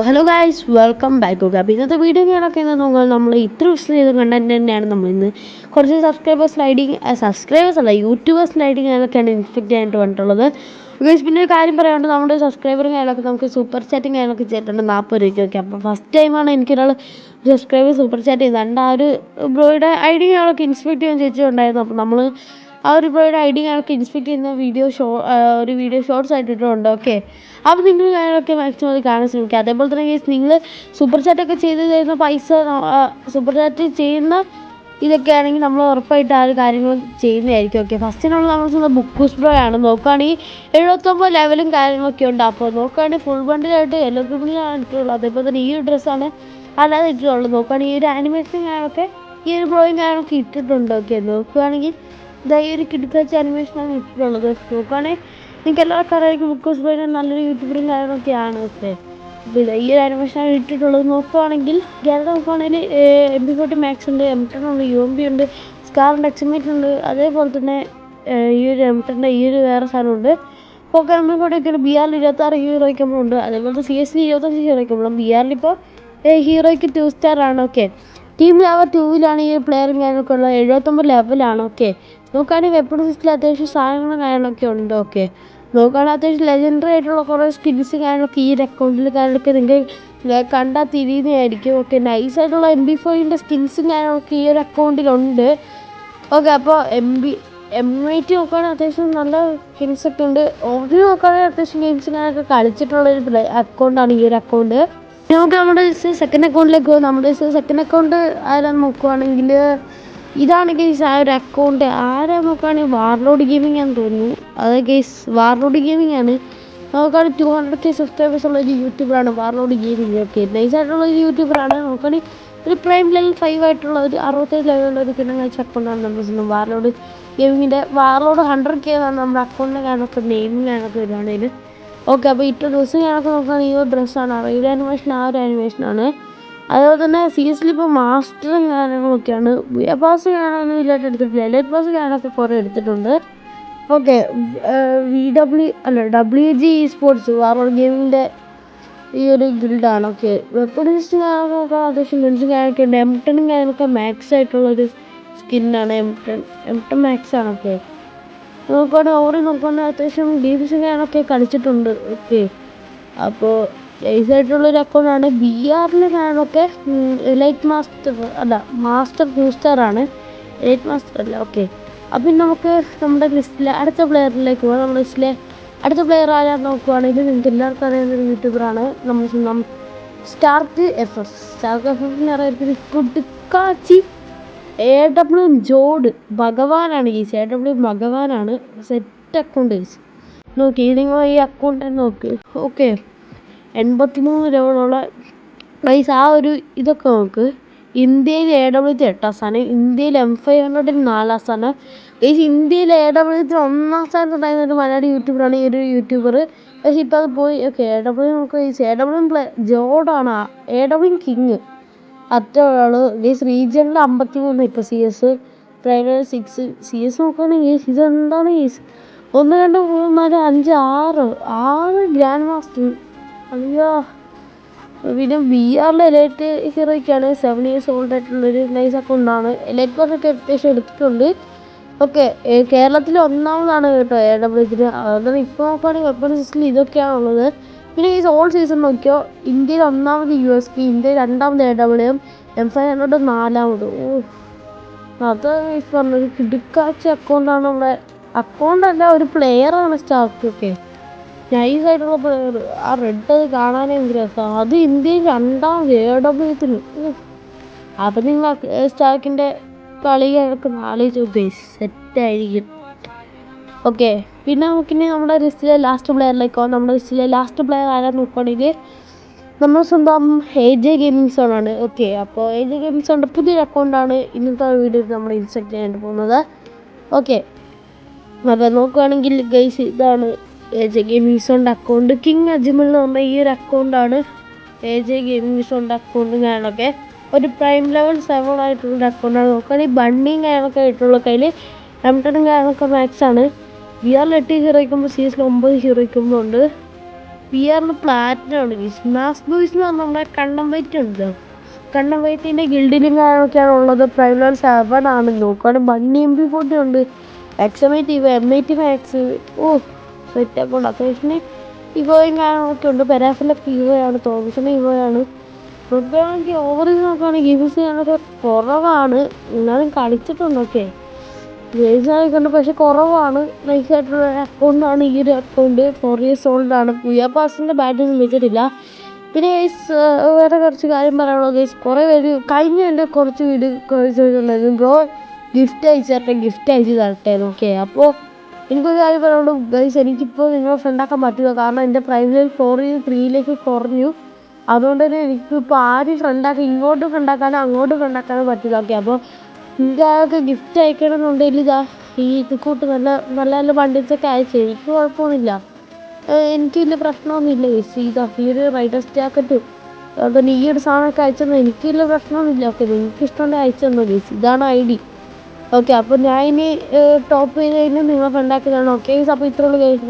Hello guys, welcome back. അപ്പോൾ ഇന്നത്തെ video ഞാനൊക്കെ നോക്കുക നമ്മൾ ഇത്ര ദിവസം ചെയ്ത കണ്ടന്റ് തന്നെയാണ് നമ്മൾ ഇന്ന് കുറച്ച് സബ്സ്ക്രൈബേഴ്സ് അല്ല യൂട്യൂബേഴ്സ് ലൈഡിങ് ഞാനൊക്കെയാണ് ഇൻസ്പെക്ട് ചെയ്യാനായിട്ട് വന്നിട്ടുള്ളത്. ഗൈസ് പിന്നെ ഒരു കാര്യം പറയാനുണ്ട്, നമ്മുടെ സബ്സ്ക്രൈബറും കാര്യങ്ങളൊക്കെ നമുക്ക് സൂപ്പർ ചാറ്റിങ് കാര്യങ്ങളൊക്കെ ചെയ്തിട്ടുണ്ട് 40 രൂപയ്ക്കൊക്കെ. അപ്പോൾ ഫസ്റ്റ് ടൈമാണ് എനിക്കൊരാൾ സബ്സ്ക്രൈബർ സൂപ്പർ ചാറ്റ് ചെയ്തത്. ആ ഒരു ബ്രോയുടെ ഐ ഡി ഞങ്ങളൊക്കെ ഇൻസ്പെക്ട് ചെയ്യാൻ ചേച്ചിട്ടുണ്ടായിരുന്നു. അപ്പോൾ നമ്മൾ ആ ഒരു ബ്രോയുടെ ഐ ഡി ഞങ്ങൾക്ക് ഇൻസ്പെക്ട് ചെയ്യുന്ന ഒരു വീഡിയോ ഷോർട്സ് ആയിട്ട് ഇട്ടിട്ടുണ്ട്. ഓക്കെ, അപ്പോൾ നിങ്ങൾ കാര്യങ്ങളൊക്കെ മാക്സിമം അത് കാണാൻ ശ്രമിക്കുക. അതേപോലെ തന്നെ കേസ് നിങ്ങൾ സൂപ്പർ ചാറ്റൊക്കെ ചെയ്ത് തരുന്ന പൈസ സൂപ്പർ ചാറ്റ് ചെയ്യുന്ന ഇതൊക്കെ ആണെങ്കിൽ നമ്മൾ ഉറപ്പായിട്ട് ആ ഒരു കാര്യങ്ങൾ ചെയ്യുന്നതായിരിക്കും. ഓക്കെ, ഫസ്റ്റിനുള്ള നമ്മൾ ബുക്കൂസ് ബ്രോ ആണ്. നോക്കുകയാണെങ്കിൽ 79 ലെവലും കാര്യങ്ങളൊക്കെ ഉണ്ട്. അപ്പോൾ നോക്കുകയാണെങ്കിൽ ഫുൾ ബണ്ടിലായിട്ട് യെല്ലോ ക്രിമിനാണ് ഇട്ടിട്ടുള്ളത്. അതേപോലെ തന്നെ ഈ ഒരു ഡ്രസ്സാണ് അല്ലാതെ ഇട്ടിട്ടുള്ളത്. നോക്കുകയാണെങ്കിൽ ഈ ഒരു ആനിമേഷൻ കാര്യമൊക്കെ ഈ ഒരു ബ്രോയും കാര്യമൊക്കെ ഇട്ടിട്ടുണ്ട്. ഓക്കെ, നോക്കുകയാണെങ്കിൽ ഈ ഒരു കിടക്കാച്ച ആനിമേഷനാണ് ഇട്ടിട്ടുള്ളത്. നോക്കുകയാണെങ്കിൽ നിങ്ങൾക്ക് എല്ലാവർക്കും അറിയാമായിരിക്കും ബുക്കൂസ് ബ്രോയുടെ നല്ലൊരു യൂട്യൂബറും കാര്യങ്ങളൊക്കെയാണ്. ഓക്കെ, അപ്പോൾ ഈ ഒരു ആനിമേഷനാണ് ഇട്ടിട്ടുള്ളത്. നോക്കുകയാണെങ്കിൽ കേരള നോക്കുകയാണെങ്കിൽ MP40 മാക്സ് ഉണ്ട്, M10 ഉണ്ട്, UMP ഉണ്ട്, സ്കാറിൻ്റെ എക്സിമേറ്റ് ഉണ്ട്. അതേപോലെ തന്നെ ഈ ഒരു M10 ഈ ഒരു വേറെ സാധനമുണ്ട്. ഓക്കെ, നമ്മൾക്കൊക്കെ BR 26 ഹീറോയ്ക്ക് നമ്മളുണ്ട്. അതേപോലെ CS 25 ഹീറോയ്ക്ക് നമ്മളും. BR ഇപ്പോൾ ഹീറോയ്ക്ക് 2 സ്റ്റാർ ആണ്. ഓക്കെ, ടീം ലെവൽ 2-ലാണ് ഈ പ്ലെയറും കാര്യങ്ങളൊക്കെ ഉള്ളത്. 79 ലെവലാണ്. ഓക്കെ, നോക്കുകയാണെങ്കിൽ വെപ്പൺ സിസ്റ്റിൽ അത്യാവശ്യം സാധനങ്ങളും കാര്യങ്ങളൊക്കെ ഉണ്ട്. ഓക്കെ, നോക്കുകയാണെങ്കിൽ അത്യാവശ്യം ലെജൻഡറി ആയിട്ടുള്ള കുറേ സ്കിൽസ് കാര്യങ്ങളൊക്കെ ഈ ഒരു അക്കൗണ്ടിൽ കാര്യങ്ങളൊക്കെ നിങ്ങൾക്ക് കണ്ടാൽ തിരിയുന്നതായിരിക്കും. ഓക്കെ, നൈസായിട്ടുള്ള MP4ൻ്റെ സ്കിൽസും കാര്യങ്ങളൊക്കെ ഈ ഒരു അക്കൗണ്ടിലുണ്ട്. ഓക്കെ, അപ്പോൾ M8 നോക്കുകയാണെങ്കിൽ അത്യാവശ്യം നല്ല സ്കിൽസൊക്കെ ഉണ്ട്. ഓവർ നോക്കുകയാണെങ്കിൽ അത്യാവശ്യം ഗെയിംസും കാര്യങ്ങളൊക്കെ കളിച്ചിട്ടുള്ളൊരു അക്കൗണ്ടാണ് ഈ ഒരു അക്കൗണ്ട്. നമുക്ക് നമ്മുടെ സെക്കൻഡ് അക്കൗണ്ടിലേക്ക് പോകും. നമ്മുടെ സെക്കൻഡ് അക്കൗണ്ട് ആരാന്ന് നോക്കുകയാണെങ്കിൽ ഇതാണ് ഗെയ്സ് ആ ഒരു അക്കൗണ്ട്. ആരാ നോക്കുകയാണെങ്കിൽ വാർലോഡ് ഗെയിമിംഗ് ആണെന്ന് തോന്നുന്നു. അത് ഗെയ്സ് വാർലോഡ് ഗെയിമിംഗ് ആണ്. നോക്കുകയാണെങ്കിൽ 200K സബ്സ്ക്രൈബേഴ്സ് ഉള്ള ഒരു യൂട്യൂബറാണ് വാർലോഡ് ഗെയിമിംഗ്. ഓക്കെ, നൈസായിട്ടുള്ള ഒരു യൂട്യൂബറാണ്. നോക്കുകയാണെങ്കിൽ ഒരു പ്രൈം ലെവൽ 5 ആയിട്ടുള്ള ഒരു 67 ലെവലുള്ള ഒരു കിടങ്ങാഴ്ച അക്കൗണ്ടാണ് നമ്മൾ വാർലോഡ് ഗെയിമിങ്ങിൻ്റെ. വാർലോഡ് 100K എന്നാണ് നമ്മുടെ അക്കൗണ്ടിൻ്റെ കാര്യമൊക്കെ നെയിമിങ് കാര്യമൊക്കെ വരികയാണെങ്കിൽ. ഓക്കെ, അപ്പോൾ ഇത്ര ഡ്രസ്സ് ഞാനൊക്കെ നോക്കുകയാണെങ്കിൽ ഈ ഒരു ഡ്രസ്സാണ്. റെയിൽ ആനിമേഷൻ ആ ഒരു ആനിമേഷനാണ്. അതുപോലെ തന്നെ CS ഇപ്പോൾ മാസ്റ്ററും കാര്യങ്ങളൊക്കെയാണ്. പാസ് കാണാനൊന്നും ഇല്ലായിട്ട് എടുത്തിട്ടില്ല. എലൈറ്റ് പാസ് കാണാനൊക്കെ കുറേ എടുത്തിട്ടുണ്ട്. ഓക്കെ, WG സ്പോർട്സ് വാർലോഡ് ഗെയിമിൻ്റെ ഈ ഒരു ഗിൽഡാണ്. ഓക്കെ, വെപ്പണിസ്റ്റ് കാര്യങ്ങളൊക്കെ അത്യാവശ്യം ഗിൽഡും കാര്യമൊക്കെ ഉണ്ട്. M10 കാര്യങ്ങളൊക്കെ മാക്സ് ആയിട്ടുള്ളൊരു സ്കിന്നാണ്. M10 മാക്സ് ആണ്. ഓക്കെ, നോക്കുകയാണെങ്കിൽ ഓവർ നോക്കുകയാണെങ്കിൽ അത്യാവശ്യം ഗെയിംസും കാര്യങ്ങളൊക്കെ കളിച്ചിട്ടുണ്ട്. ഓക്കെ, അപ്പോൾ നൈസായിട്ടുള്ളൊരു അക്കൗണ്ടാണ്. BRൽ കാര്യങ്ങളൊക്കെ എലൈറ്റ് മാസ്റ്റർ അല്ല മാസ്റ്റർ 2 സ്റ്റാറാണ്, എലൈറ്റ് മാസ്റ്റർ അല്ല. ഓക്കെ, അപ്പം നമുക്ക് നമ്മുടെ ലിസ്റ്റിലെ അടുത്ത പ്ലെയറിലേക്ക് പോകാം. നമ്മുടെ ലിസ്റ്റിലെ അടുത്ത പ്ലെയർ ആരാന്ന് നോക്കുകയാണെങ്കിൽ നിങ്ങൾക്ക് എല്ലാവർക്കും അറിയുന്നൊരു യൂട്യൂബറാണ് നമ്മൾ സ്റ്റാർക്ക് FF. സ്റ്റാർക്ക് FFന് അറിയാത്തൊരു കുടുക്കാച്ചി AW ജോഡ് ഭഗവാനാണ്. AW ഭഗവാനാണ്. സെറ്റ് അക്കൗണ്ട് നോക്കി നിങ്ങൾ ഈ അക്കൗണ്ട് നോക്ക്. ഓക്കെ, 83 ലെവലുള്ള ഗൈസ് ആ ഒരു ഇതൊക്കെ നോക്ക്. ഇന്ത്യയിൽ AW 8ാം സ്ഥാനം, ഇന്ത്യയിൽ M500 4ാം സ്ഥാനം. ഗൈസ് ഇന്ത്യയിൽ AW 1ാം സ്ഥാനത്തുണ്ടായിരുന്ന ഒരു മലയാളി യൂട്യൂബറാണ് ഈ ഒരു യൂട്യൂബർ. പക്ഷേ ഇപ്പോൾ അത് പോയി. ഓക്കെ, AW നോക്കുക. AW ജോഡാണ് AW king. അത്ര ഒരാൾ ഗൈസ്. റീജിയണിൽ 53 ഇപ്പോൾ CS പ്രൈമറി 6 CS നോക്കുകയാണെങ്കിൽ ഇതെന്താണ് ഗൈസ് 1 2 3 4 5 6 ഗ്രാൻഡ് മാസ്റ്റർ. അയ്യോ, പിന്നെ BRലെ എലൈറ്റ് ഹീറോയ്ക്കാണ് 7 years ഓൾഡ് ആയിട്ടുള്ളൊരു നൈസ് അക്കൗണ്ടാണ്. എലൈറ്റ് പാസൊക്കെ അത്യാവശ്യം എടുത്തിട്ടുണ്ട്. ഓക്കെ, കേരളത്തിൽ 1ാമതാണ് കേട്ടോ AW. അതുകൊണ്ട് ഇപ്പോൾ നോക്കുകയാണെങ്കിൽ വെപ്പൺ സിസ്റ്റിൽ ഇതൊക്കെയാണുള്ളത്. പിന്നെ ഈ ഓൾ സീസൺ നോക്കിയോ, ഇന്ത്യയിൽ 1ാമത് USP, ഇന്ത്യയിൽ 2ാമത് AW, M500 4ാമത്. അത് പറഞ്ഞൊരു കിടുക്കാച്ച അക്കൗണ്ടാണ്. നമ്മുടെ അക്കൗണ്ടല്ല, ഒരു പ്ലെയറാണ് സ്റ്റാർക്ക്. ഓക്കെ, നൈസായിട്ടുള്ള പ്ലെയർ. ആ റെഡ് അത് കാണാനേ എന്ത് രസമാണ്. അത് ഇന്ത്യയിൽ 2ാമത് AW. അപ്പം നിങ്ങൾ സ്റ്റാർക്കിൻ്റെ കളി കിടക്കുന്ന ആലോചിച്ച് സെറ്റായിരിക്കും. ഓക്കെ, പിന്നെ നമുക്കിനി നമ്മുടെ ലിസ്റ്റിലെ ലാസ്റ്റ് പ്ലെയറിലേക്കോ. നമ്മുടെ ലിസ്റ്റിലെ ലാസ്റ്റ് പ്ലെയർ ആരാന്ന് നോക്കുകയാണെങ്കിൽ നമ്മൾ സ്വന്തം AJ ഗെയിമിംഗ് സോണാണ്. ഓക്കെ, അപ്പോൾ AJ ഗെയിമിംഗ് സോണിൻ്റെ പുതിയൊരു അക്കൗണ്ടാണ് ഇന്നത്തെ വീഡിയോയിൽ നമ്മൾ ഇൻസ്റ്റാക്ട് ചെയ്യാനായിട്ട് പോകുന്നത്. ഓക്കെ, അപ്പോൾ നോക്കുകയാണെങ്കിൽ ഗൈസ് ഇതാണ് AJ ഗെയിമിംഗ് സോണിൻ്റെ അക്കൗണ്ട്. കിങ് അജ്മൽ എന്ന് പറഞ്ഞ ഈ ഒരു അക്കൗണ്ടാണ് AJ ഗെയിമിംഗ് സോണിൻ്റെ അക്കൗണ്ടും കാര്യങ്ങളൊക്കെ. ഒരു പ്രൈം ലെവൽ 7 ആയിട്ടുള്ളൊരു അക്കൗണ്ടാണ്. നോക്കുകയാണെങ്കിൽ ബണ്ണിയും കാര്യങ്ങളൊക്കെ ആയിട്ടുള്ള കയ്യിൽ M10 കാര്യങ്ങളൊക്കെ മാക്സാണ്. BRൽ 8 ഹീറോയ്ക്കുമ്പോൾ CS 9 ഹീറോയ്ക്കുമ്പോൾ ഉണ്ട്. PR പ്ലാറ്റിനം ആണ് ഗൈസ്. മാസ് ബോയ്സ് എന്ന് പറഞ്ഞാൽ നമ്മുടെ കണ്ണം വൈറ്റ് ഉണ്ടല്ലോ, കണ്ണം വൈറ്റിൻ്റെ ഗിൽഡിലും കാര്യമൊക്കെയാണ് ഉള്ളത്. പ്രൈം ലെവൽ 7 ആണ്. നോക്കുകയാണെങ്കിൽ ബണ്ണി MP40 ഉണ്ട്, XM8 ഇവ M80 മാക്സ്. സെറ്റപ്പ് ഉണ്ട്. അത്യാവശ്യം ഇവോയും കാര്യങ്ങളൊക്കെ ഉണ്ട്. പെരാഫിലൊക്കെ ഇവോയാണ്, തോമസിന് ഇവോയാണ്. നോക്കുകയാണെങ്കിൽ ഓവറിൽ നോക്കുകയാണെങ്കിൽ ഗെയിംസ് ചെയ്യാനൊക്കെ കുറവാണ്, എന്നാലും കളിച്ചിട്ടുണ്ടൊക്കെ ഗെയിംസാണ്, പക്ഷെ കുറവാണ്. നൈസായിട്ടുള്ള അക്കൗണ്ടാണ് ഈ ഒരു അക്കൗണ്ട്. 4 years old ആണ്. പുയാപാസിൻ്റെ ബാറ്റൊന്നും വെച്ചിട്ടില്ല. പിന്നെ ഗൈസ് വേറെ കുറച്ച് കാര്യം പറയാനുള്ളത് ഗൈസ്, കുറേ പേര് കഴിഞ്ഞ എൻ്റെ കുറച്ച് വീഡിയോ ചോദിച്ചിട്ടുണ്ടായിരുന്നു, ബ്രോ ഗിഫ്റ്റ് അയച്ചു തരട്ടെ. ഓക്കെ, അപ്പോൾ എനിക്കൊരു കാര്യം പറയാനുള്ളൂ ഗൈസ്, എനിക്കിപ്പോൾ നിങ്ങളെ ഫ്രണ്ടാക്കാൻ പറ്റില്ല. കാരണം എൻ്റെ പ്രൈം ലെവൽ 3 കുറഞ്ഞു. അതുകൊണ്ട് തന്നെ എനിക്കിപ്പോൾ ആരും ഫ്രണ്ടാക്കാൻ, ഇങ്ങോട്ടും ഫ്രണ്ടാക്കാനോ അങ്ങോട്ടും ഫ്രണ്ടാക്കാനോ പറ്റില്ല. ഓക്കെ, അപ്പോൾ നിങ്ങൾക്ക് ഗിഫ്റ്റ് അയക്കണമെന്നുണ്ടെങ്കിൽ ഈ ഇത് കൂട്ട് നല്ല നല്ല നല്ല ബണ്ടിൽസൊക്കെ അയച്ചു. എനിക്ക് കുഴപ്പമൊന്നുമില്ല, എനിക്ക് വലിയ പ്രശ്നമൊന്നുമില്ല ഗൈസ്. ഈ ഒരു റൈഡേഴ്സ് ജാക്കറ്റ്, അതുപോലെ ഈ ഒരു സാധനമൊക്കെ അയച്ചെന്നാൽ എനിക്ക് വലിയ പ്രശ്നമൊന്നുമില്ല. ഓക്കെ, നിങ്ങൾക്ക് ഇഷ്ടമുണ്ടെങ്കിൽ അയച്ചു തന്നോ ഗൈസ്, ഇതാണ് ID. ഓക്കെ, അപ്പോൾ ഞാൻ ഇനി ടോപ്പ് ചെയ്ത് കഴിഞ്ഞാൽ നിങ്ങൾ ഫ്രണ്ടാക്കിയതാണ്. ഓക്കെ, അപ്പോൾ ഇത്രയുള്ളൂ ഗൈസ്.